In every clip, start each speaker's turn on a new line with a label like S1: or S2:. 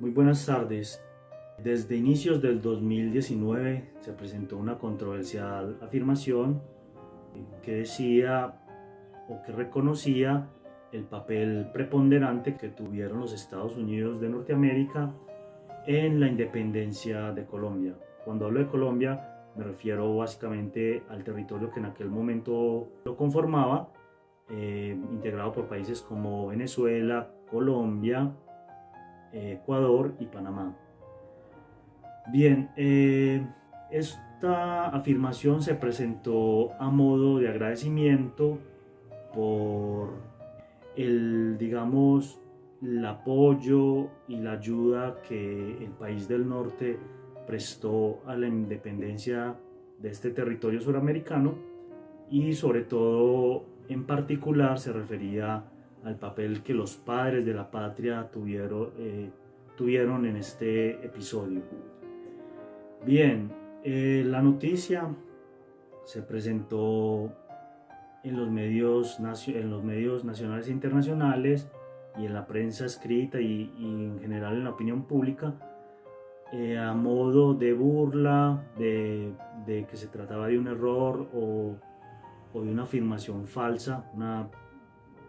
S1: Muy buenas tardes. Desde inicios del 2019 se presentó una controversial afirmación que decía o que reconocía el papel preponderante que tuvieron los Estados Unidos de Norteamérica en la independencia de Colombia. Cuando hablo de Colombia me refiero básicamente al territorio que en aquel momento lo conformaba, integrado por países como Venezuela, Colombia, Ecuador y Panamá. Bien, esta afirmación se presentó a modo de agradecimiento por el apoyo y la ayuda que el país del norte prestó a la independencia de este territorio suramericano, y sobre todo en particular se refería al papel que los padres de la patria tuvieron en este episodio. Bien, la noticia se presentó en los medios nacionales e internacionales y en la prensa escrita y en general en la opinión pública, a modo de burla de que se trataba de un error o de una afirmación falsa, una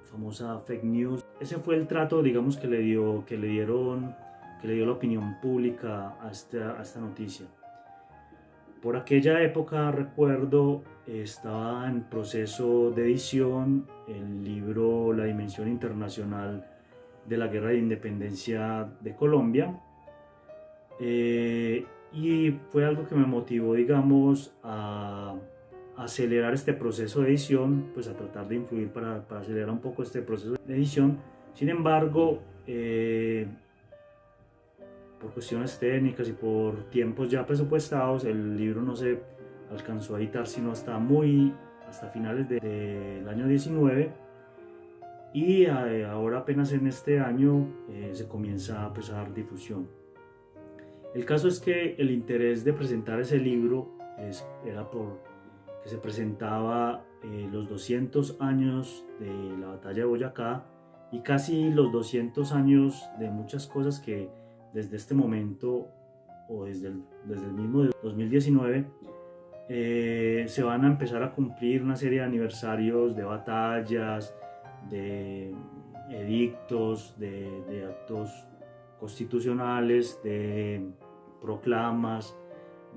S1: famosa fake news. Ese fue el trato, digamos, que le dio la opinión pública a esta noticia. Por aquella época, recuerdo, estaba en proceso de edición el libro La Dimensión Internacional de la Guerra de Independencia de Colombia, y fue algo que me motivó, digamos, a acelerar este proceso de edición, pues a tratar de influir para acelerar un poco este proceso de edición. Sin embargo, por cuestiones técnicas y por tiempos ya presupuestados, el libro no se alcanzó a editar sino hasta finales del año 19, y ahora apenas en este año se comienza pues, a dar difusión. El caso es que el interés de presentar ese libro era por que se presentaba los 200 años de la batalla de Boyacá y casi los 200 años de muchas cosas que desde este momento o desde el mismo 2019 se van a empezar a cumplir una serie de aniversarios de batallas, de edictos, de actos constitucionales, de proclamas,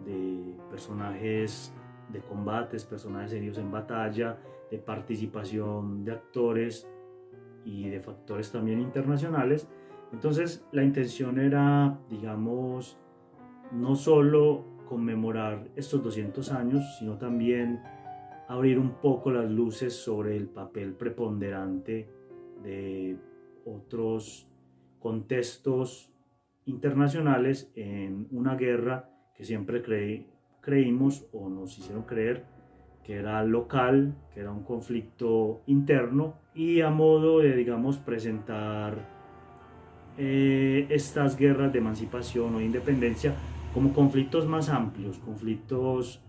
S1: de personajes de combates, personajes heridos en batalla, de participación de actores y de factores también internacionales. Entonces la intención era, digamos, no solo conmemorar estos 200 años, sino también abrir un poco las luces sobre el papel preponderante de otros contextos internacionales en una guerra que siempre creímos o nos hicieron creer que era local, que era un conflicto interno, y a modo de, digamos, presentar estas guerras de emancipación o de independencia como conflictos más amplios, conflictos,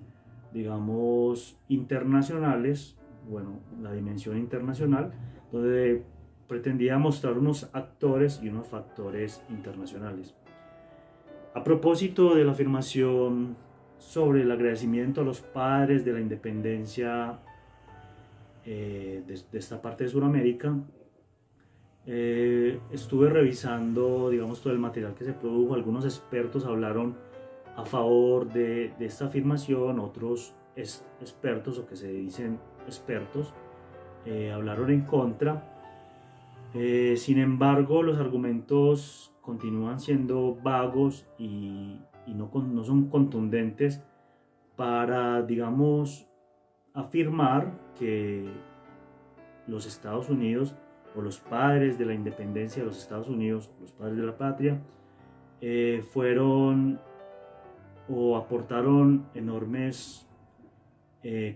S1: digamos, internacionales, bueno, la dimensión internacional, donde pretendía mostrar unos actores y unos factores internacionales. A propósito de la afirmación sobre el agradecimiento a los padres de la independencia de esta parte de Sudamérica, estuve revisando, digamos, todo el material que se produjo. Algunos expertos hablaron a favor de esta afirmación, otros expertos o que se dicen expertos hablaron en contra. Sin embargo, los argumentos continúan siendo vagos y no son contundentes para, digamos, afirmar que los Estados Unidos o los padres de la independencia de los Estados Unidos, los padres de la patria, fueron o aportaron enormes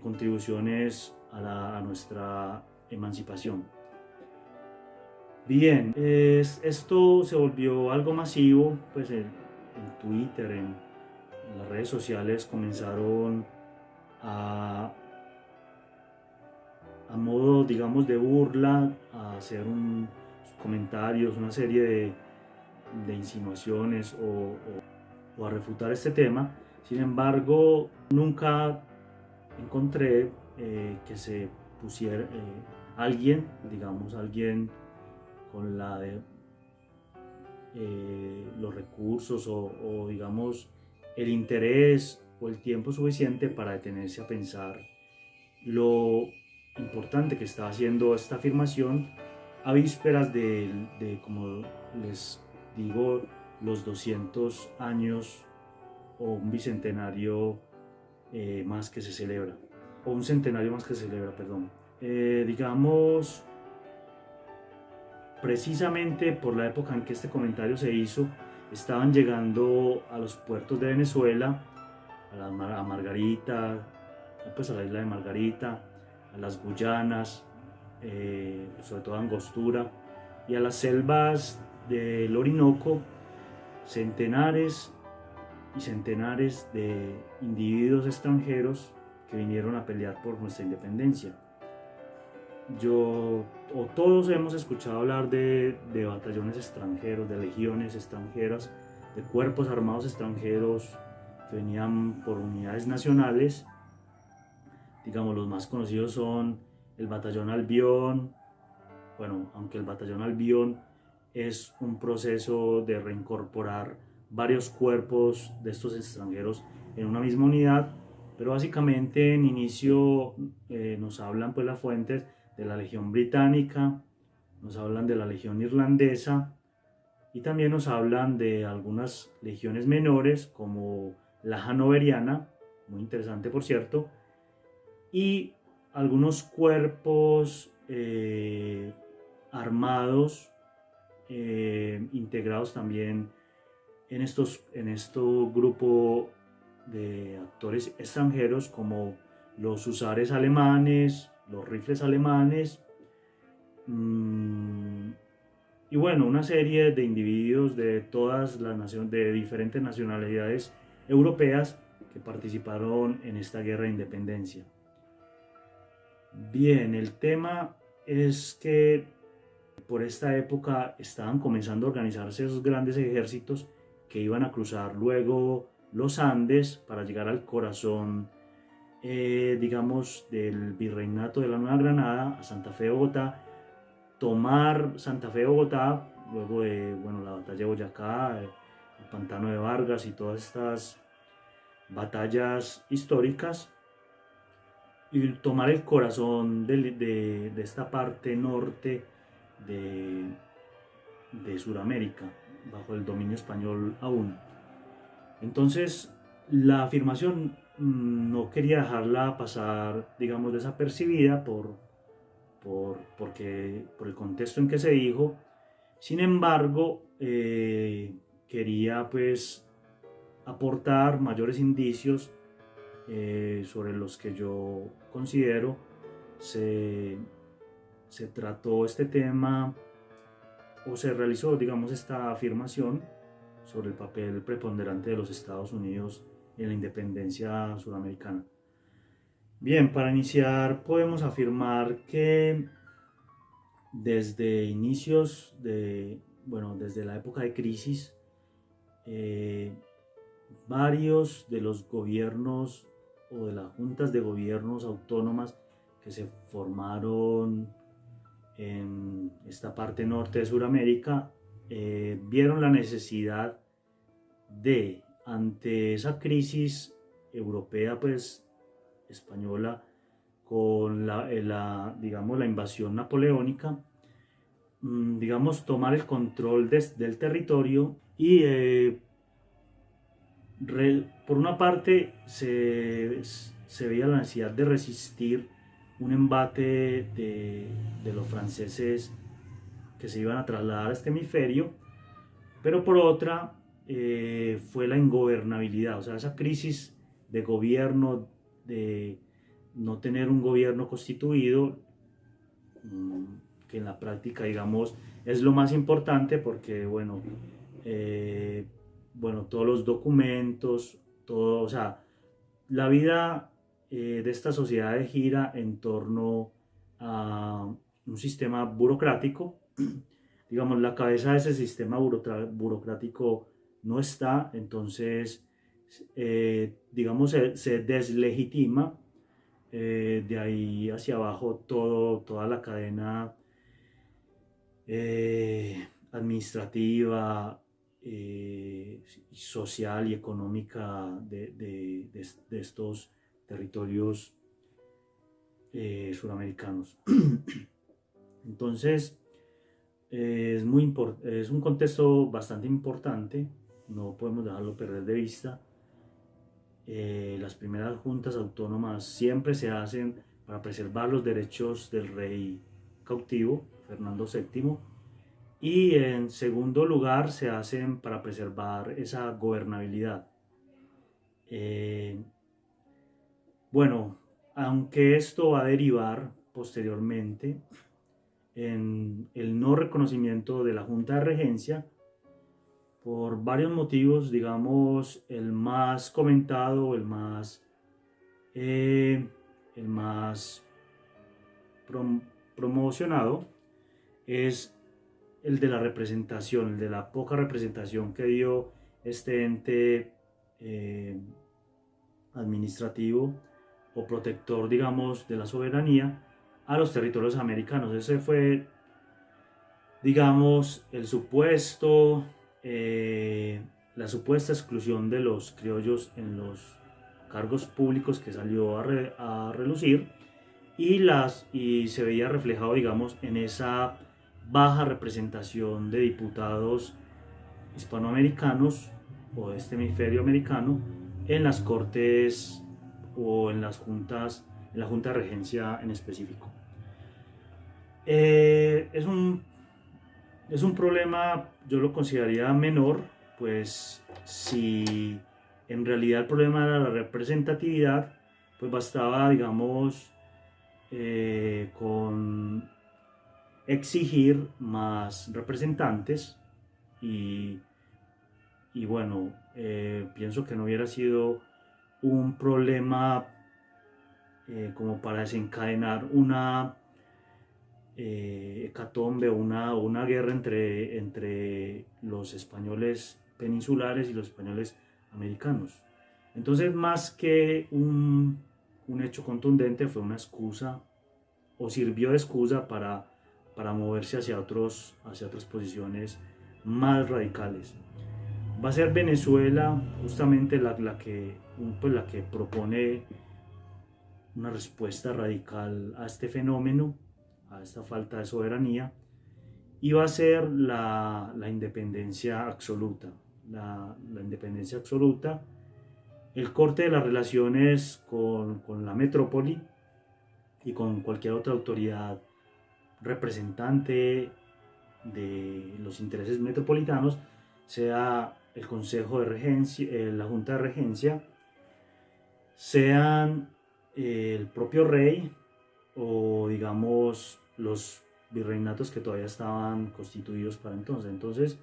S1: contribuciones a nuestra emancipación. Bien, esto se volvió algo masivo, pues en Twitter, en las redes sociales comenzaron a modo, digamos, de burla, a hacer comentarios, una serie de insinuaciones o a refutar este tema. Sin embargo, nunca encontré que se pusiera alguien, digamos, alguien con los recursos o digamos el interés o el tiempo suficiente para detenerse a pensar lo importante que está haciendo esta afirmación a vísperas como les digo, los 200 años o un bicentenario más que se celebra, o un centenario más que se celebra, perdón. Digamos, precisamente por la época en que este comentario se hizo, estaban llegando a los puertos de Venezuela, a Margarita, pues a la isla de Margarita, a las Guyanas, sobre todo a Angostura, y a las selvas del Orinoco, centenares y centenares de individuos extranjeros que vinieron a pelear por nuestra independencia. Todos hemos escuchado hablar de batallones extranjeros, de legiones extranjeras, de cuerpos armados extranjeros que venían por unidades nacionales. Digamos, los más conocidos son el Batallón Albión. Bueno, aunque el Batallón Albión es un proceso de reincorporar varios cuerpos de estos extranjeros en una misma unidad, pero básicamente en inicio nos hablan pues las fuentes de la Legión Británica, nos hablan de la Legión Irlandesa y también nos hablan de algunas legiones menores como la Hanoveriana, muy interesante por cierto, y algunos cuerpos armados integrados también en estos grupos de actores extranjeros como los husares alemanes, los rifles alemanes, y bueno, una serie de individuos de todas las naciones, de diferentes nacionalidades europeas que participaron en esta guerra de independencia. Bien, el tema es que por esta época estaban comenzando a organizarse esos grandes ejércitos que iban a cruzar luego los Andes para llegar al corazón, digamos, del virreinato de la Nueva Granada, a Santa Fe de Bogotá, tomar Santa Fe de Bogotá, luego de la batalla de Boyacá, el pantano de Vargas y todas estas batallas históricas, y tomar el corazón de esta parte norte de Sudamérica, bajo el dominio español aún. Entonces, la afirmación no quería dejarla pasar, digamos, desapercibida por el contexto en que se dijo. Sin embargo, quería pues aportar mayores indicios sobre los que yo considero se trató este tema o se realizó, digamos, esta afirmación sobre el papel preponderante de los Estados Unidos en la independencia sudamericana. Bien, para iniciar podemos afirmar que desde inicios desde la época de crisis, varios de los gobiernos o de las juntas de gobiernos autónomas que se formaron en esta parte norte de Sudamérica vieron la necesidad de, ante esa crisis europea pues española con digamos, la invasión napoleónica, digamos, tomar el control del territorio y por una parte se veía la necesidad de resistir un embate de los franceses que se iban a trasladar a este hemisferio, pero por otra fue la ingobernabilidad, o sea, esa crisis de gobierno, de no tener un gobierno constituido, que en la práctica, digamos, es lo más importante porque, todos los documentos, todo, o sea, la vida de esta sociedad gira en torno a un sistema burocrático digamos, la cabeza de ese sistema burocrático no está, entonces, digamos, se deslegitima de ahí hacia abajo toda la cadena administrativa, social y económica de estos territorios suramericanos. Entonces, es un contexto bastante importante, no podemos dejarlo perder de vista. Las primeras juntas autónomas siempre se hacen para preservar los derechos del rey cautivo, Fernando VII, y en segundo lugar se hacen para preservar esa gobernabilidad. Bueno, aunque esto va a derivar posteriormente en el no reconocimiento de la Junta de Regencia por varios motivos, digamos, el más comentado, el más promocionado es el de la representación, el de la poca representación que dio este ente administrativo o protector, digamos, de la soberanía a los territorios americanos. Ese fue, digamos, la supuesta exclusión de los criollos en los cargos públicos que salió a relucir y se veía reflejado, digamos, en esa baja representación de diputados hispanoamericanos o de este hemisferio americano en las cortes o en las juntas, en la Junta de Regencia en específico. Es un problema, yo lo consideraría menor, pues si en realidad el problema era la representatividad, pues bastaba, digamos, con exigir más representantes y bueno, pienso que no hubiera sido un problema como para desencadenar una hecatombe o una guerra entre los españoles peninsulares y los españoles americanos. Entonces, más que un hecho contundente, fue una excusa o sirvió de excusa para moverse hacia otras posiciones más radicales. Va a ser Venezuela justamente la que propone una respuesta radical a este fenómeno, a esta falta de soberanía, y va a ser la independencia absoluta. La independencia absoluta, el corte de las relaciones con la metrópoli y con cualquier otra autoridad representante de los intereses metropolitanos, sea el Consejo de Regencia, la Junta de Regencia, sean el propio rey o digamos los virreinatos que todavía estaban constituidos para entonces. Entonces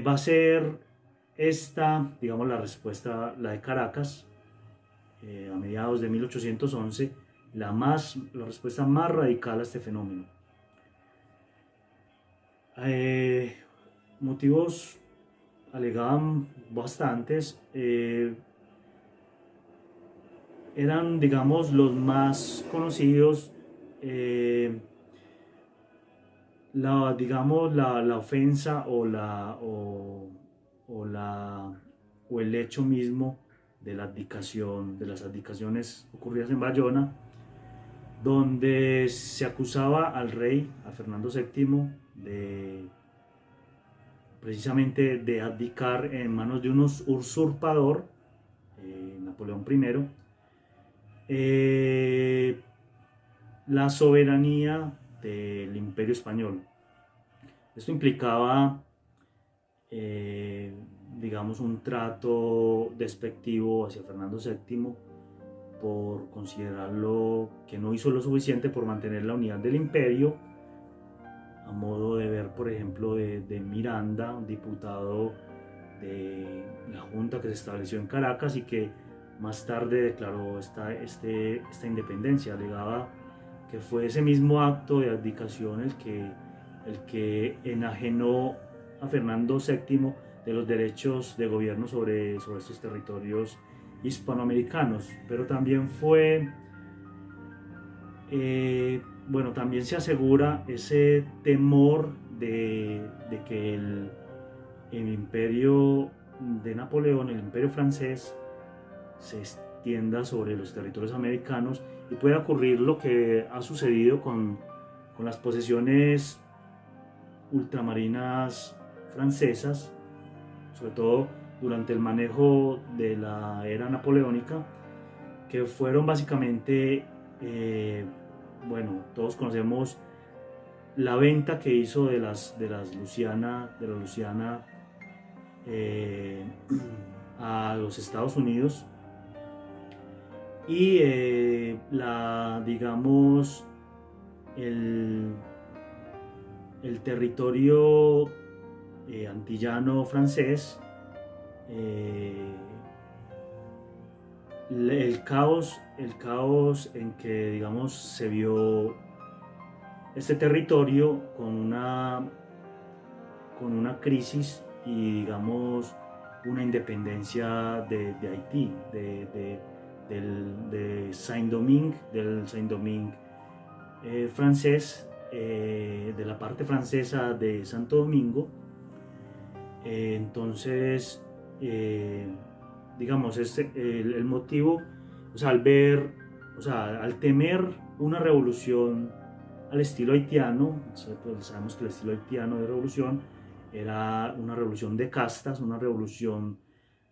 S1: va a ser esta, digamos, la respuesta, la de Caracas, a mediados de 1811, la respuesta más radical a este fenómeno. Motivos alegaban bastantes, eran, digamos, los más conocidos, la ofensa o el hecho mismo de la abdicación, de las abdicaciones ocurridas en Bayona, donde se acusaba al rey, a Fernando VII, precisamente de abdicar en manos de un usurpador, Napoleón I, la soberanía del Imperio Español. Esto implicaba, digamos, un trato despectivo hacia Fernando VII por considerarlo que no hizo lo suficiente por mantener la unidad del imperio, a modo de ver, por ejemplo, de Miranda, un diputado de la junta que se estableció en Caracas y que más tarde declaró esta independencia. Alegaba que fue ese mismo acto de abdicación el que el que enajenó a Fernando VII de los derechos de gobierno sobre estos territorios hispanoamericanos, pero también fue, bueno, también se asegura ese temor de que el imperio de Napoleón, el imperio francés, se extienda sobre los territorios americanos y pueda ocurrir lo que ha sucedido con las posesiones ultramarinas francesas, sobre todo durante el manejo de la era napoleónica, que fueron básicamente, bueno, todos conocemos la venta que hizo de las Luisiana, a los Estados Unidos, y digamos, el territorio antillano francés, el caos en que, digamos, se vio este territorio con una crisis y, digamos, una independencia de Haití, de Saint-Domingue, del Saint-Domingue francés, de la parte francesa de Santo Domingo. Entonces, digamos, el motivo, o sea, al temer una revolución al estilo haitiano, pues sabemos que el estilo haitiano de revolución era una revolución de castas, una revolución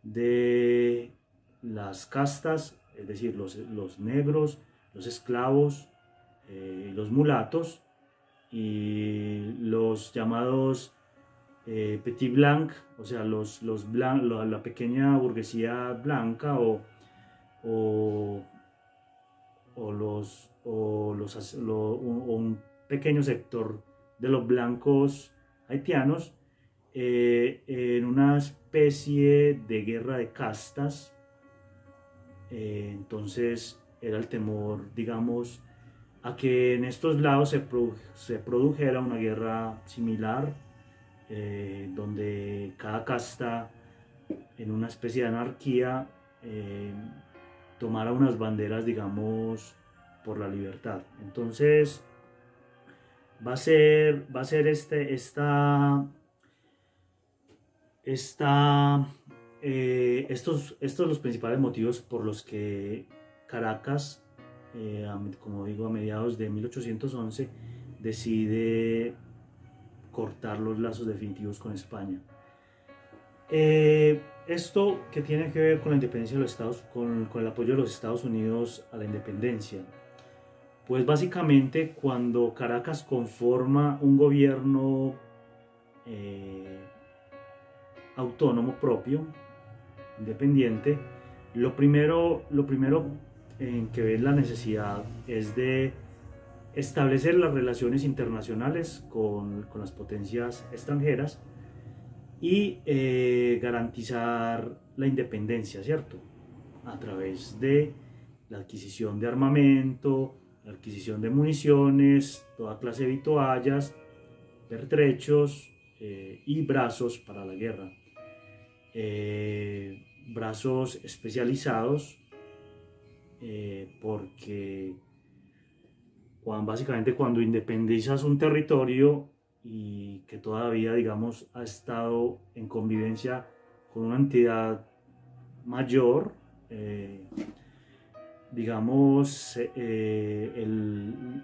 S1: de las castas, es decir, los negros, los esclavos, los mulatos y los llamados petit blanc, o sea, la pequeña burguesía blanca o, un pequeño sector de los blancos haitianos, en una especie de guerra de castas. Entonces era el temor, digamos, a que en estos lados se produjera una guerra similar, donde cada casta, en una especie de anarquía, tomara unas banderas, digamos, por la libertad. Entonces va a ser estos los principales motivos por los que Caracas, como digo, a mediados de 1811, decide cortar los lazos definitivos con España. Esto que tiene que ver con la independencia de los Estados, con el apoyo de los Estados Unidos a la independencia. Pues básicamente cuando Caracas conforma un gobierno autónomo propio, independiente, lo primero en que ve la necesidad es de establecer las relaciones internacionales con las potencias extranjeras y garantizar la independencia, ¿cierto? A través de la adquisición de armamento, la adquisición de municiones, toda clase de vituallas, pertrechos y brazos para la guerra. Brazos especializados, porque básicamente cuando independizas un territorio y que todavía, digamos, ha estado en convivencia con una entidad mayor, digamos,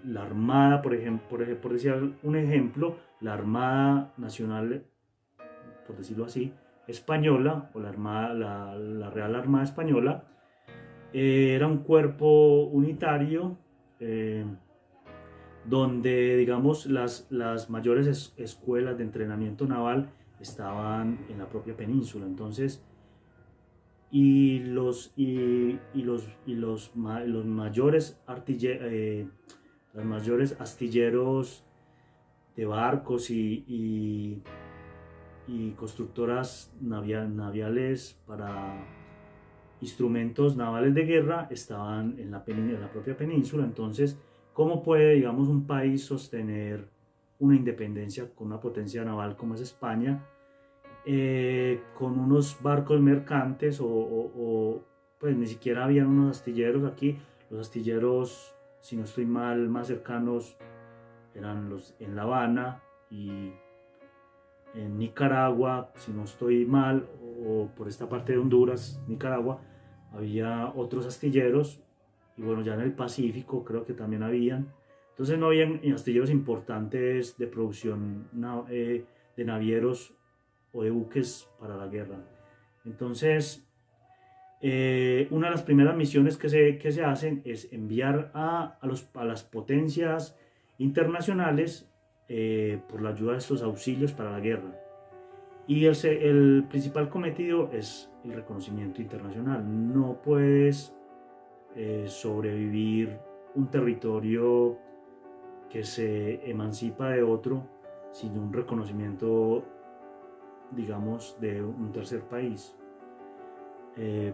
S1: la Armada, por decir un ejemplo, la Armada Nacional, por decirlo así, española, o la Real Armada Española, era un cuerpo unitario, donde, digamos, las mayores escuelas de entrenamiento naval estaban en la propia península. Entonces, los mayores astilleros de barcos y constructoras naviales para instrumentos navales de guerra estaban en la propia península. Entonces, ¿cómo puede, digamos, un país sostener una independencia con una potencia naval como es España, con unos barcos mercantes pues ni siquiera habían unos astilleros aquí. Los astilleros, si no estoy mal, más cercanos eran los en La Habana y en Nicaragua, si no estoy mal, o por esta parte de Honduras, Nicaragua, había otros astilleros, y bueno, ya en el Pacífico creo que también habían. Entonces no habían astilleros importantes de producción de navieros o de buques para la guerra. Entonces, una de las primeras misiones que se hacen es enviar a las potencias internacionales por la ayuda de estos auxilios para la guerra. Y el principal cometido es el reconocimiento internacional. No puedes sobrevivir un territorio que se emancipa de otro sin un reconocimiento, digamos, de un tercer país.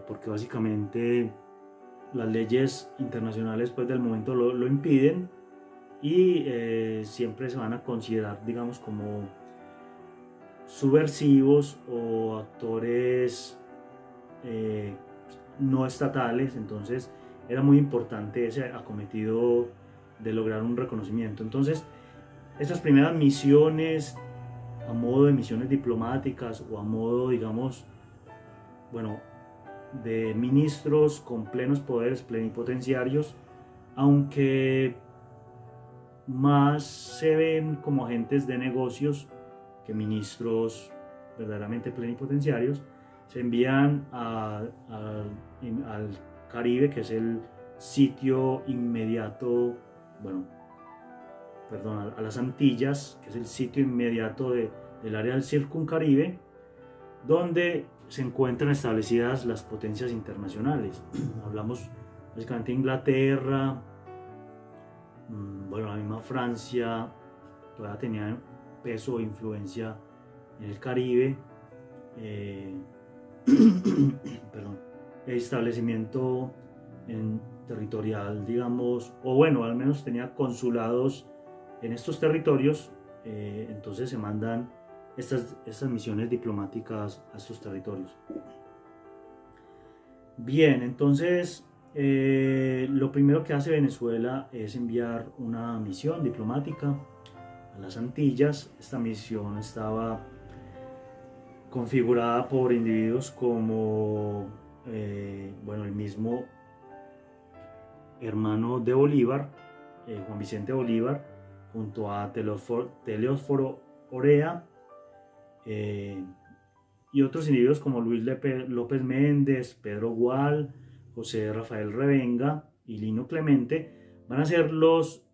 S1: Porque básicamente las leyes internacionales pues del momento lo impiden, y siempre se van a considerar, digamos, como subversivos o actores no estatales. Entonces era muy importante ese acometido de lograr un reconocimiento. Entonces esas primeras misiones, a modo de misiones diplomáticas o a modo, digamos, bueno, de ministros con plenos poderes plenipotenciarios, aunque más se ven como agentes de negocios que ministros verdaderamente plenipotenciarios, se envían al Caribe, que es el sitio inmediato, bueno, perdón, a las Antillas, que es el sitio inmediato del área del Circuncaribe, donde se encuentran establecidas las potencias internacionales. Hablamos básicamente de Inglaterra, bueno, la misma Francia todavía tenía peso e influencia en el Caribe. Perdón, el establecimiento territorial, digamos, o bueno, al menos tenía consulados en estos territorios. Entonces se mandan estas misiones diplomáticas a estos territorios. Bien, entonces lo primero que hace Venezuela es enviar una misión diplomática a las Antillas. Esta misión estaba configurada por individuos como bueno, el mismo hermano de Bolívar, Juan Vicente Bolívar, junto a Telésforo Orea, y otros individuos como Luis López Méndez, Pedro Gual, José Rafael Revenga y Lino Clemente. Van a ser los,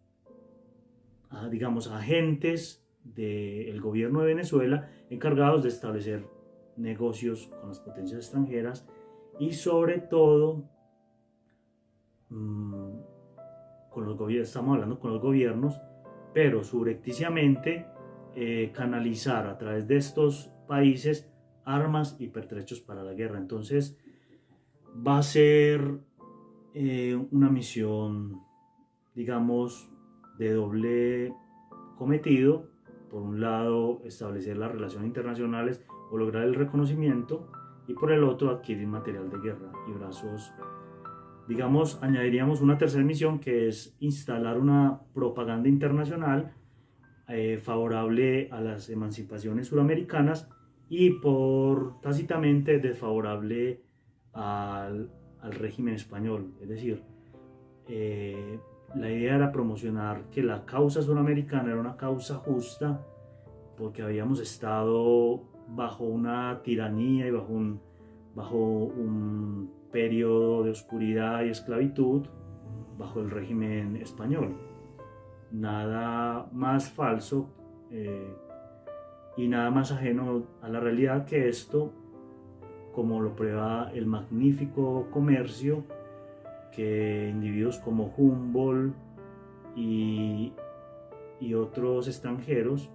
S1: digamos, agentes del gobierno de Venezuela encargados de establecer negocios con las potencias extranjeras, y sobre todo con los gobiernos. Estamos hablando con los gobiernos, pero subrepticiamente canalizar a través de estos países armas y pertrechos para la guerra. Entonces va a ser una misión, digamos, de doble cometido. Por un lado, establecer las relaciones internacionales o lograr el reconocimiento, y por el otro, adquirir material de guerra y brazos. Digamos, añadiríamos una tercera misión, que es instalar una propaganda internacional favorable a las emancipaciones suramericanas y por tácitamente desfavorable al régimen español. Es decir, la idea era promocionar que la causa suramericana era una causa justa, porque habíamos estado bajo una tiranía y bajo un periodo de oscuridad y esclavitud bajo el régimen español. Nada más falso y nada más ajeno a la realidad que esto, como lo prueba el magnífico comercio que individuos como Humboldt y otros extranjeros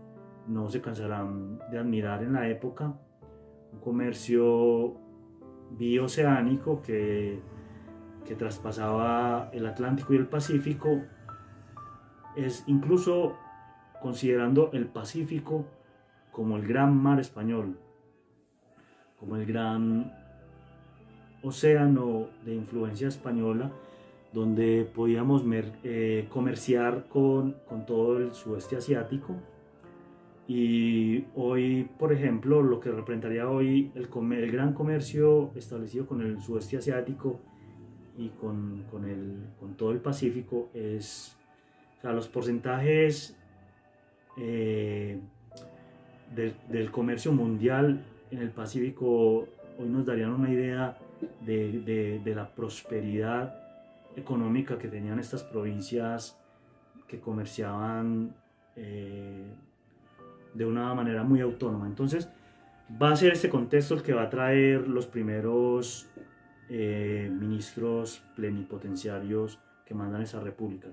S1: no se cansarán de admirar en la época. Un comercio bioceánico que traspasaba el Atlántico y el Pacífico. Es incluso considerando el Pacífico como el gran mar español, como el gran océano de influencia española, donde podíamos comerciar con todo el sudeste asiático. Y hoy, por ejemplo, lo que representaría hoy el gran comercio establecido con el sudeste asiático y con todo el Pacífico es, o sea, los porcentajes del comercio mundial en el Pacífico hoy nos darían una idea de la prosperidad económica que tenían estas provincias que comerciaban de una manera muy autónoma. Entonces va a ser este contexto el que va a traer los primeros ministros plenipotenciarios que mandan esas repúblicas.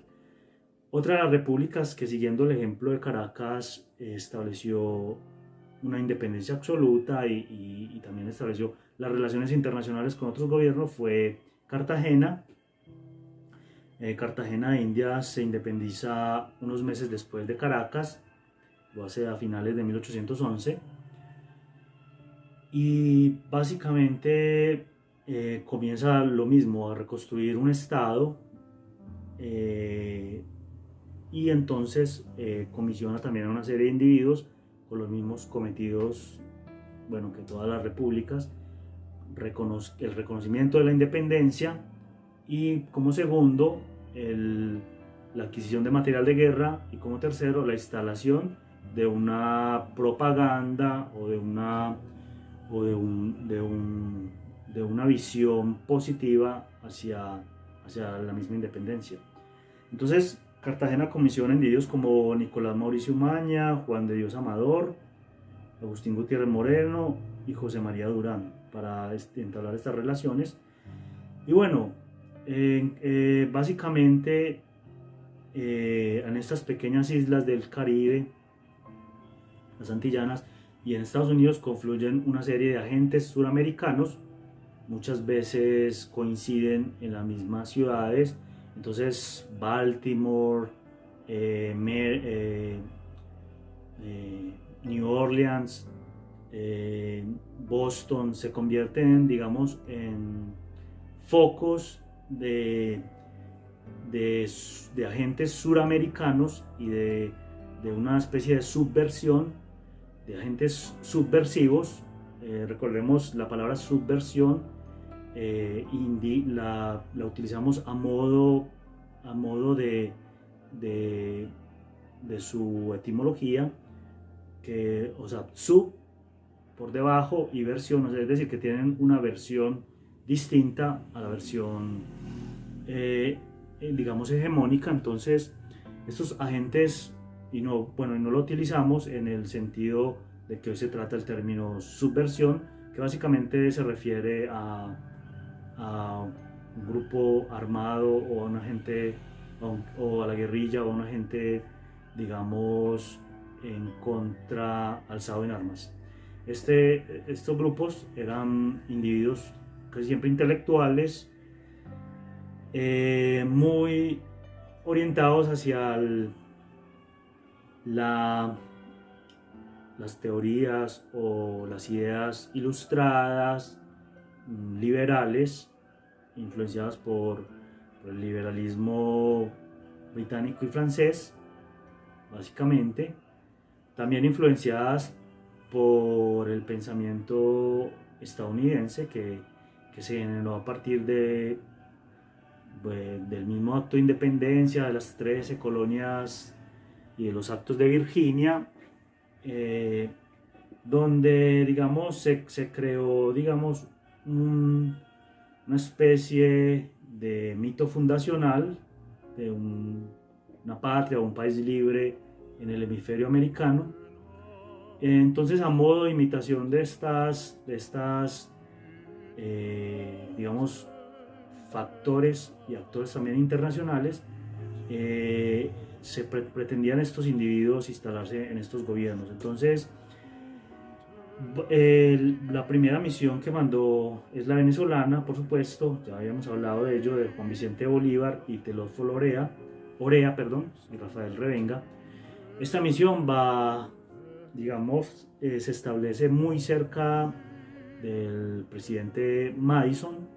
S1: Otra de las repúblicas que, siguiendo el ejemplo de Caracas, estableció una independencia absoluta y también estableció las relaciones internacionales con otros gobiernos fue Cartagena. Cartagena de Indias se independiza unos meses después de Caracas, lo hace a finales de 1811, y básicamente comienza lo mismo, a reconstruir un estado, y entonces comisiona también a una serie de individuos con los mismos cometidos, bueno, que todas las repúblicas, el reconocimiento de la independencia y, como segundo, la adquisición de material de guerra, y como tercero, la instalación de una propaganda o de una visión positiva hacia la misma independencia. Entonces Cartagena comisiona individuos como Nicolás Mauricio Umaña, Juan de Dios Amador, Agustín Gutiérrez Moreno y José María Durán para entablar estas relaciones. Y bueno, básicamente en estas pequeñas islas del Caribe, las Antillanas, y en Estados Unidos confluyen una serie de agentes suramericanos, muchas veces coinciden en las mismas ciudades. Entonces Baltimore, New Orleans, Boston se convierten, digamos, en focos de agentes suramericanos y de una especie de subversión, de agentes subversivos. Recordemos la palabra subversión, la utilizamos a modo de su etimología, o sea, sub por debajo y versión, o sea, es decir, que tienen una versión distinta a la versión digamos hegemónica. Entonces estos agentes, y no lo utilizamos en el sentido de que hoy se trata el término subversión, que básicamente se refiere a un grupo armado o a un agente o a la guerrilla o a un agente, digamos, en contra, alzado en armas. Estos grupos eran individuos casi siempre intelectuales, muy orientados hacia las teorías o las ideas ilustradas, liberales, influenciadas por el liberalismo británico y francés, básicamente. También influenciadas por el pensamiento estadounidense que se generó a partir del mismo acto de independencia, de las 13 colonias y de los actos de Virginia, donde, digamos, se creó, digamos, una especie de mito fundacional de una patria o un país libre en el hemisferio americano. Entonces, a modo de imitación de estas digamos, factores y actores también internacionales, pretendían estos individuos instalarse en estos gobiernos. Entonces, la primera misión que mandó es la venezolana, por supuesto, ya habíamos hablado de ello, de Juan Vicente Bolívar y Teófilo Orea, y Rafael Revenga. Esta misión va, digamos, se establece muy cerca del presidente Madison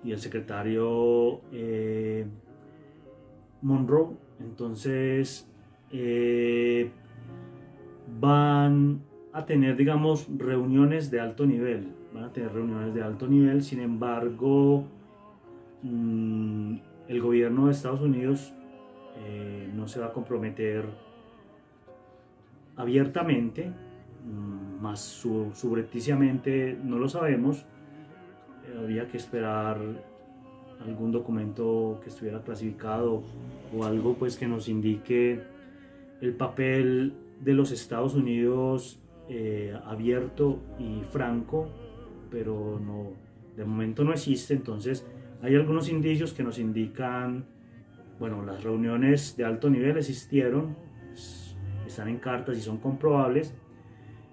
S1: y el secretario Monroe. Entonces van a tener, digamos, reuniones de alto nivel. Van a tener reuniones de alto nivel. Sin embargo, el gobierno de Estados Unidos no se va a comprometer abiertamente, más subrepticiamente no lo sabemos. Había que esperar algún documento que estuviera clasificado o algo pues que nos indique el papel de los Estados Unidos abierto y franco, pero no, de momento no existe. Entonces hay algunos indicios que nos indican, bueno, las reuniones de alto nivel existieron, están en cartas y son comprobables.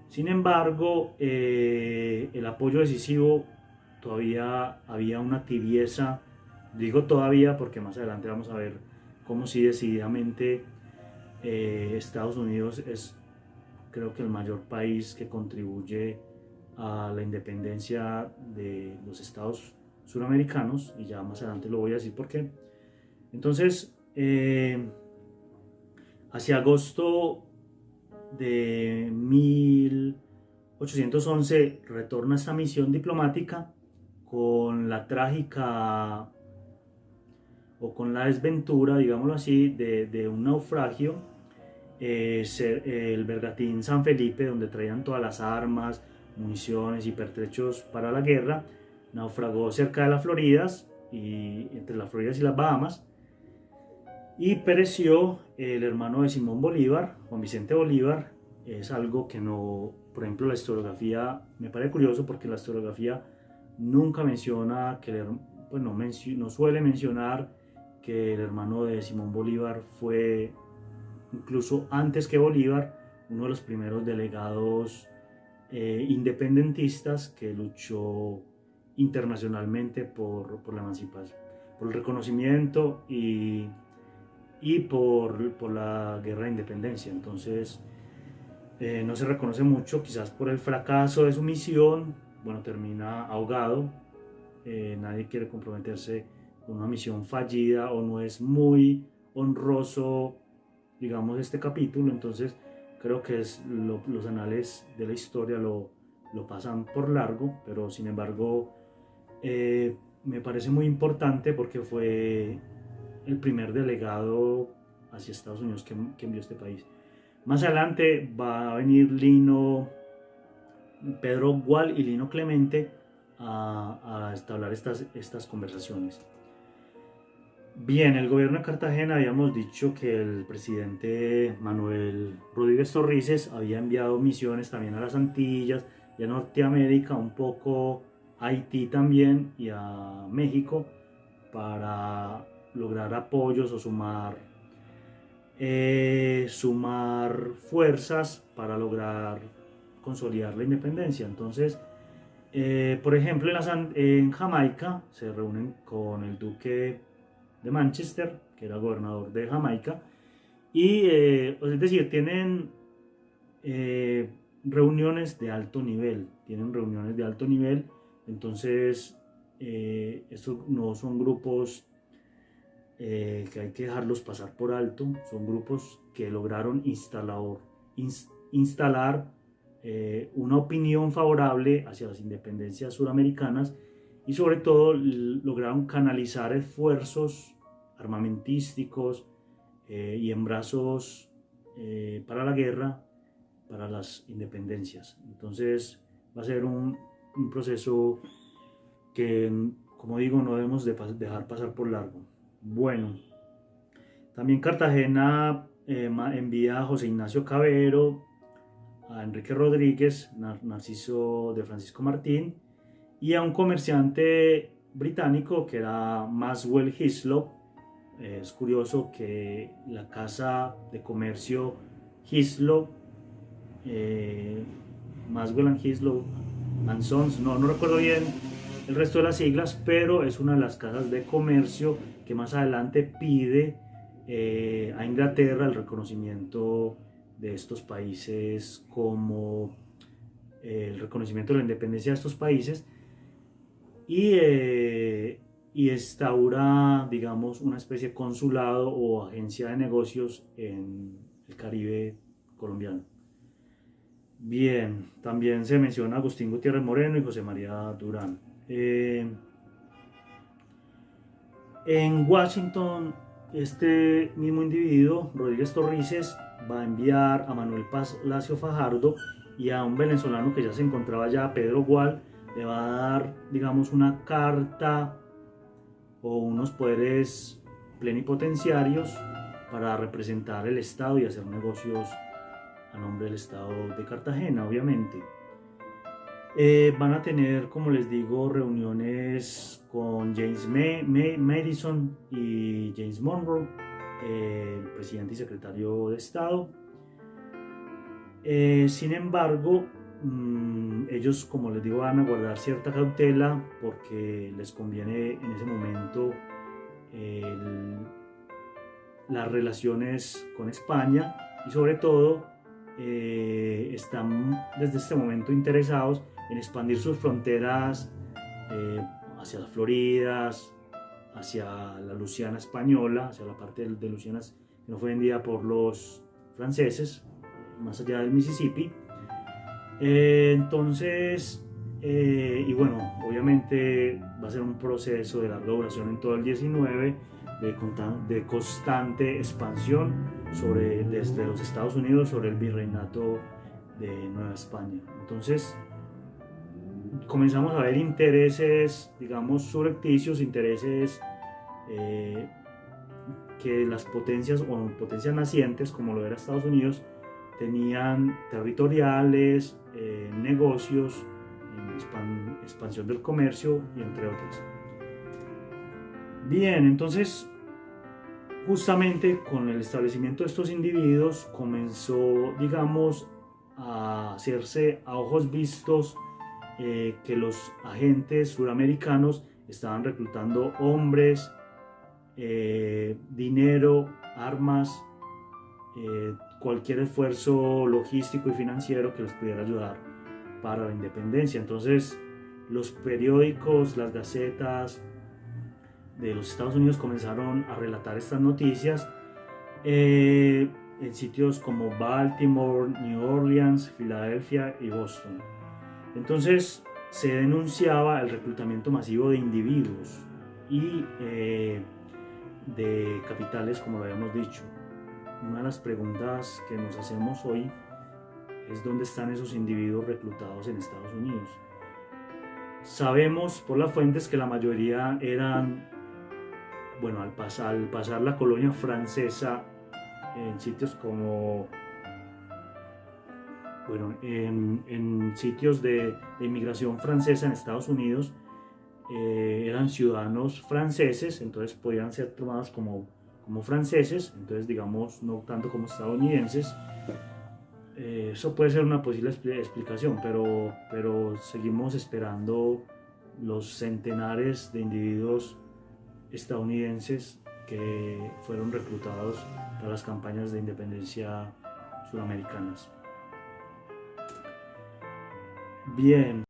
S1: Sin embargo, el apoyo decisivo, todavía había una tibieza. Digo todavía porque más adelante vamos a ver cómo sí decididamente Estados Unidos es, creo que, el mayor país que contribuye a la independencia de los estados suramericanos, y ya más adelante lo voy a decir por qué. Entonces, hacia agosto de 1811 retorna esta misión diplomática con la trágica o con la desventura, digámoslo así, de un naufragio, el bergantín San Felipe, donde traían todas las armas, municiones y pertrechos para la guerra, naufragó cerca de las Floridas, y entre las Floridas y las Bahamas, y pereció el hermano de Simón Bolívar, Juan Vicente Bolívar. Es algo que no, por ejemplo, la historiografía me parece curioso, porque la historiografía nunca menciona que pues no suele mencionar que el hermano de Simón Bolívar fue, incluso antes que Bolívar, uno de los primeros delegados independentistas que luchó internacionalmente por la emancipación, por el reconocimiento y por la guerra de independencia. Entonces no se reconoce mucho, quizás por el fracaso de su misión. Bueno, termina ahogado. Nadie quiere comprometerse con una misión fallida, o no es muy honroso, digamos, este capítulo. Entonces creo que los anales de la historia lo pasan por largo, pero sin embargo me parece muy importante, porque fue el primer delegado hacia Estados Unidos que envió este país. Más adelante va a venir Pedro Gual y Lino Clemente a establecer estas conversaciones. Bien, el gobierno de Cartagena, habíamos dicho que el presidente Manuel Rodríguez Torrices había enviado misiones también a las Antillas y a Norteamérica, un poco a Haití también y a México, para lograr apoyos o sumar fuerzas para lograr consolidar la independencia. Entonces, por ejemplo, en Jamaica se reúnen con el duque de Manchester, que era gobernador de Jamaica, y es decir, tienen reuniones de alto nivel, entonces estos no son grupos que hay que dejarlos pasar por alto. Son grupos que lograron instalar una opinión favorable hacia las independencias suramericanas, y sobre todo lograron canalizar esfuerzos armamentísticos y en brazos para la guerra, para las independencias. Entonces va a ser un proceso que, como digo, no debemos dejar pasar por largo. Bueno, también Cartagena envía a José Ignacio Cavero, a Enrique Rodríguez, Narciso de Francisco Martín, y a un comerciante británico que era Maxwell Hislop. Es curioso que la casa de comercio Hislop, Maxwell and Hislop and Sons, no recuerdo bien el resto de las siglas, pero es una de las casas de comercio que más adelante pide a Inglaterra el reconocimiento de estos países como el reconocimiento de la independencia de estos países y instaura, digamos, una especie de consulado o agencia de negocios en el Caribe colombiano. Bien, también se menciona Agustín Gutiérrez Moreno y José María Durán. En Washington, este mismo individuo, Rodríguez Torrices, va a enviar a Manuel Palacio Fajardo y a un venezolano que ya se encontraba allá, Pedro Gual, le va a dar, digamos, una carta o unos poderes plenipotenciarios para representar el Estado y hacer negocios a nombre del Estado de Cartagena, obviamente. Van a tener, como les digo, reuniones con James Madison y James Monroe, el presidente y secretario de Estado. Sin embargo, ellos, como les digo, van a guardar cierta cautela porque les conviene en ese momento las relaciones con España y sobre todo están desde este momento interesados en expandir sus fronteras hacia las Floridas, hacia la Luisiana española, hacia la parte de Luisiana que no fue vendida por los franceses, más allá del Mississippi. Entonces, y bueno, obviamente va a ser un proceso de larga duración en todo el 19, de constante expansión desde los Estados Unidos sobre el virreinato de Nueva España. Entonces, comenzamos a ver intereses, digamos, subrepticios, intereses que las potencias o potencias nacientes, como lo era Estados Unidos, tenían territoriales, negocios, expansión del comercio y entre otras. Bien, entonces justamente con el establecimiento de estos individuos comenzó, digamos, a hacerse a ojos vistos que los agentes suramericanos estaban reclutando hombres, dinero, armas, cualquier esfuerzo logístico y financiero que les pudiera ayudar para la independencia. Entonces los periódicos, las gacetas de los Estados Unidos comenzaron a relatar estas noticias en sitios como Baltimore, New Orleans, Filadelfia y Boston. Entonces se denunciaba el reclutamiento masivo de individuos y de capitales, como lo habíamos dicho. Una de las preguntas que nos hacemos hoy es dónde están esos individuos reclutados en Estados Unidos. Sabemos por las fuentes que la mayoría eran, bueno, al pasar la colonia francesa en sitios como, bueno, en sitios de inmigración francesa en Estados Unidos, eran ciudadanos franceses, entonces podían ser tomados como franceses, entonces digamos no tanto como estadounidenses. Eso puede ser una posible explicación, pero seguimos esperando los centenares de individuos estadounidenses que fueron reclutados para las campañas de independencia suramericanas. Bien.